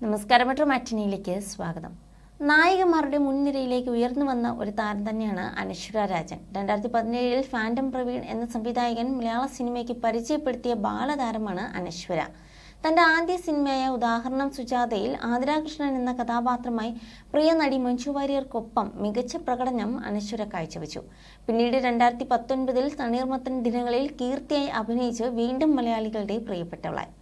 നമസ്കാരം, മെട്രോ മാറ്റിനിയിലേക്ക് സ്വാഗതം. നായികമാരുടെ മുൻനിരയിലേക്ക് ഉയർന്നു വന്ന ഒരു താരം തന്നെയാണ് അനശ്വര രാജൻ. 2017 ഫാൻറ്റം പ്രവീൺ എന്ന സംവിധായകൻ മലയാള സിനിമയ്ക്ക് പരിചയപ്പെടുത്തിയ ബാലതാരമാണ് അനശ്വര. തന്റെ ആദ്യ സിനിമയായ ഉദാഹരണം സുജാതയിൽ ആതിരാകൃഷ്ണൻ എന്ന കഥാപാത്രമായി പ്രിയ നടി മഞ്ജു വാര്യർക്കൊപ്പം മികച്ച പ്രകടനം അനശ്വര കാഴ്ചവെച്ചു. പിന്നീട് 2019 തണ്ണീർമത്തൻ ദിനങ്ങളിൽ കീർത്തിയായി അഭിനയിച്ച് വീണ്ടും മലയാളികളുടെ പ്രിയപ്പെട്ടവളായി.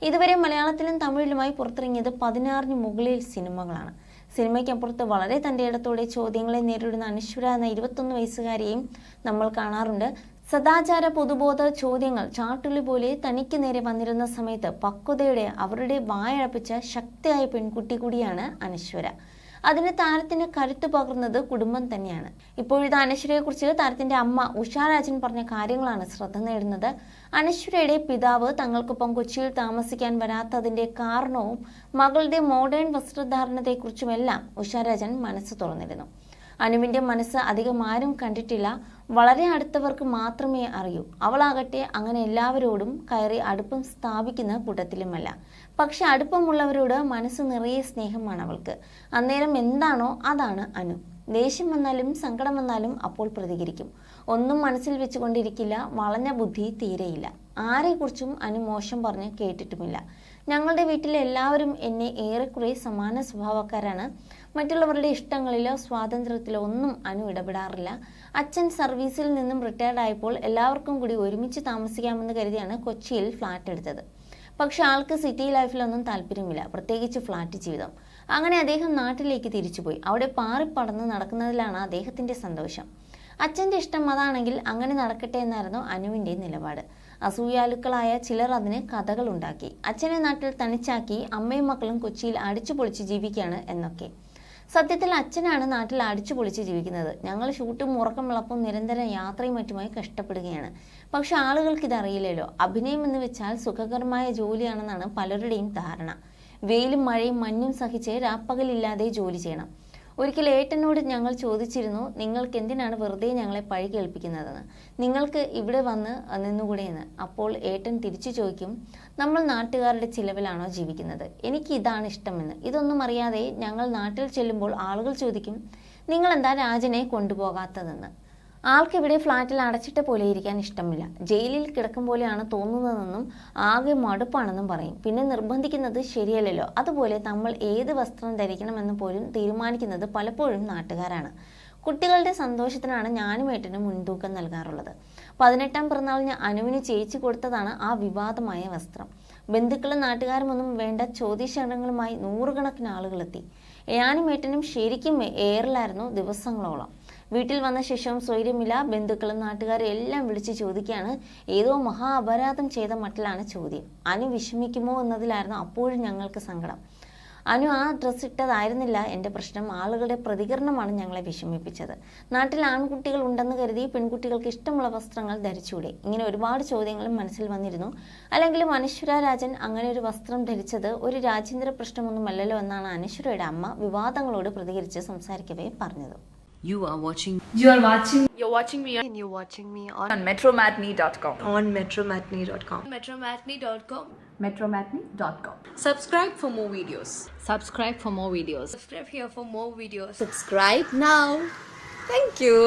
ഇതുവരെ മലയാളത്തിലും തമിഴിലുമായി പുറത്തിറങ്ങിയത് 16 മുകളിൽ സിനിമകളാണ്. സിനിമയ്ക്കപ്പുറത്ത് വളരെ തന്റെ ഇടത്തോടെ ചോദ്യങ്ങളെ നേരിടുന്ന അനശ്വര എന്ന 21 വയസ്സുകാരിയെയും നമ്മൾ കാണാറുണ്ട്. സദാചാര പൊതുബോധ ചോദ്യങ്ങൾ ചാട്ടുള്ളി പോലെ തനിക്ക് നേരെ വന്നിരുന്ന സമയത്ത് പക്വതയുടെ അവരുടെ വായടപ്പിച്ച ശക്തിയായ പെൺകുട്ടി കൂടിയാണ് അനശ്വര. അതിന് താരത്തിന് കരുത്തു പകർന്നത് കുടുംബം തന്നെയാണ്. ഇപ്പോഴിത് അനശ്വരയെക്കുറിച്ച് താരത്തിന്റെ അമ്മ ഉഷാ രാജൻ പറഞ്ഞ കാര്യങ്ങളാണ് ശ്രദ്ധ നേടുന്നത്. അനശ്വരയുടെ പിതാവ് തങ്ങൾക്കൊപ്പം കൊച്ചിയിൽ താമസിക്കാൻ വരാത്തതിന്റെ കാരണവും മകളുടെ മോഡേൺ വസ്ത്രധാരണത്തെക്കുറിച്ചുമെല്ലാം ഉഷാ രാജൻ മനസ്സ് തുറന്നിരുന്നു. അനുവിന്റെ മനസ്സ് അധികം ആരും കണ്ടിട്ടില്ല, വളരെ അടുത്തവർക്ക് മാത്രമേ അറിയൂ. അവളാകട്ടെ അങ്ങനെ എല്ലാവരോടും കയറി അടുപ്പം സ്ഥാപിക്കുന്ന കൂട്ടത്തിലുമല്ല. പക്ഷെ അടുപ്പമുള്ളവരോട് മനസ്സ് നിറയെ സ്നേഹമാണ് അവൾക്ക്. അന്നേരം എന്താണോ അതാണ് അനു. ദേഷ്യം വന്നാലും സങ്കടം വന്നാലും അപ്പോൾ പ്രതികരിക്കും. ഒന്നും മനസ്സിൽ വെച്ചുകൊണ്ടിരിക്കില്ല. വളഞ്ഞ ബുദ്ധി തീരെയില്ല. ആരെക്കുറിച്ചും അനു മോശം പറഞ്ഞ് കേട്ടിട്ടുമില്ല. ഞങ്ങളുടെ വീട്ടിലെ എല്ലാവരും എന്നെ ഏറെക്കുറെ സമാന സ്വഭാവക്കാരാണ്. മറ്റുള്ളവരുടെ ഇഷ്ടങ്ങളിലോ സ്വാതന്ത്ര്യത്തിലോ ഒന്നും അനു ഇടപെടാറില്ല. അച്ഛൻ സർവീസിൽ നിന്നും റിട്ടയർഡ് ആയപ്പോൾ എല്ലാവർക്കും കൂടി ഒരുമിച്ച് താമസിക്കാമെന്ന് കരുതിയാണ് കൊച്ചിയിൽ ഫ്ലാറ്റ് എടുത്തത്. പക്ഷെ ആൾക്ക് സിറ്റി ലൈഫിലൊന്നും താല്പര്യമില്ല, പ്രത്യേകിച്ച് ഫ്ലാറ്റ് ജീവിതം. അങ്ങനെ അദ്ദേഹം നാട്ടിലേക്ക് തിരിച്ചുപോയി. അവിടെ പാറിപ്പടന്ന് നടക്കുന്നതിലാണ് അദ്ദേഹത്തിന്റെ സന്തോഷം. അച്ഛന്റെ ഇഷ്ടം അതാണെങ്കിൽ അങ്ങനെ നടക്കട്ടെ എന്നായിരുന്നു അനുവിന്റെ നിലപാട്. അസൂയാലുക്കളായ ചിലർ അതിന് കഥകൾ ഉണ്ടാക്കി. അച്ഛനെ നാട്ടിൽ തനിച്ചാക്കി അമ്മയും മക്കളും കൊച്ചിയിൽ അടിച്ചു പൊളിച്ച് ജീവിക്കുകയാണ് എന്നൊക്കെ. സത്യത്തിൽ അച്ഛനാണ് നാട്ടിൽ അടിച്ചു പൊളിച്ച് ജീവിക്കുന്നത്. ഞങ്ങൾ ഷൂട്ടും ഉറക്കം വിളപ്പും നിരന്തരം യാത്രയും മറ്റുമായി കഷ്ടപ്പെടുകയാണ്. പക്ഷെ ആളുകൾക്ക് ഇതറിയില്ലല്ലോ. അഭിനയം എന്ന് വെച്ചാൽ സുഖകരമായ ജോലിയാണെന്നാണ് പലരുടെയും ധാരണ. വെയിലും മഴയും മഞ്ഞും സഹിച്ച് രാപ്പകലില്ലാതെ ജോലി ചെയ്യണം. ഒരിക്കൽ ഏട്ടനോട് ഞങ്ങൾ ചോദിച്ചിരുന്നു, നിങ്ങൾക്ക് എന്തിനാണ് വെറുതെ ഞങ്ങളെ പഴി കേൾപ്പിക്കുന്നതെന്ന്, നിങ്ങൾക്ക് ഇവിടെ വന്ന് നിന്നുകൂടെയെന്ന്. അപ്പോൾ ഏട്ടൻ തിരിച്ചു ചോദിക്കും, നമ്മൾ നാട്ടുകാരുടെ ചിലവിലാണോ ജീവിക്കുന്നത്, എനിക്ക് ഇതാണ് ഇഷ്ടമെന്ന്. ഇതൊന്നും അറിയാതെ ഞങ്ങൾ നാട്ടിൽ ചെല്ലുമ്പോൾ ആളുകൾ ചോദിക്കും, നിങ്ങൾ എന്താ രാജനെ കൊണ്ടുപോകാത്തതെന്ന്. ആൾക്കിവിടെ ഫ്ലാറ്റിൽ അടച്ചിട്ട പോലെ ഇരിക്കാൻ ഇഷ്ടമില്ല, ജയിലിൽ കിടക്കും പോലെയാണ് തോന്നുന്നതെന്നും ആകെ മടുപ്പാണെന്നും പറയും. പിന്നെ നിർബന്ധിക്കുന്നത് ശരിയല്ലല്ലോ. അതുപോലെ നമ്മൾ ഏത് വസ്ത്രം ധരിക്കണമെന്ന് പോലും തീരുമാനിക്കുന്നത് പലപ്പോഴും നാട്ടുകാരാണ്. കുട്ടികളുടെ സന്തോഷത്തിനാണ് ഞാനും ഏട്ടനും മുൻതൂക്കം നൽകാറുള്ളത്. 18ാം പിറന്നാളിന് അനുവിന് ചേച്ചി കൊടുത്തതാണ് ആ വിവാദമായ വസ്ത്രം. ബന്ധുക്കളും നാട്ടുകാരുമൊന്നും വേണ്ട ചോദ്യശരണങ്ങളുമായി നൂറുകണക്കിന് ആളുകളെത്തി. ഞാനും ഏട്ടനും ശരിക്കും എയറിലായിരുന്നു ദിവസങ്ങളോളം. വീട്ടിൽ വന്ന ശേഷവും സ്വൈര്യമില്ല. ബന്ധുക്കളും നാട്ടുകാരും എല്ലാം വിളിച്ച് ചോദിക്കുകയാണ്. ഏതോ മഹാ അപരാധം ചെയ്ത മട്ടിലാണ് ചോദ്യം. അനു വിഷമിക്കുമോ എന്നതിലായിരുന്നു അപ്പോഴും ഞങ്ങൾക്ക് സങ്കടം. അനു ആ ഡ്രസ്സ് ഇട്ടതായിരുന്നില്ല എൻ്റെ പ്രശ്നം. ആളുകളുടെ പ്രതികരണമാണ് ഞങ്ങളെ വിഷമിപ്പിച്ചത്. നാട്ടിൽ ആൺകുട്ടികൾ ഉണ്ടെന്ന് കരുതി പെൺകുട്ടികൾക്ക് ഇഷ്ടമുള്ള വസ്ത്രങ്ങൾ ധരിച്ചൂടെ? ഇങ്ങനെ ഒരുപാട് ചോദ്യങ്ങളും മനസ്സിൽ വന്നിരുന്നു. അല്ലെങ്കിലും അനശ്വര രാജൻ അങ്ങനെ ഒരു വസ്ത്രം ധരിച്ചത് ഒരു രാജ്യാന്തര പ്രശ്നമൊന്നുമല്ലല്ലോ എന്നാണ് അനശ്വരയുടെ അമ്മ വിവാദങ്ങളോട് പ്രതികരിച്ച് സംസാരിക്കവേ പറഞ്ഞത്. You're watching me on metromatney.com. on metromatney.com. metromatney.com. Subscribe for more videos. subscribe for more videos. Subscribe here for more videos. Subscribe now. Thank you.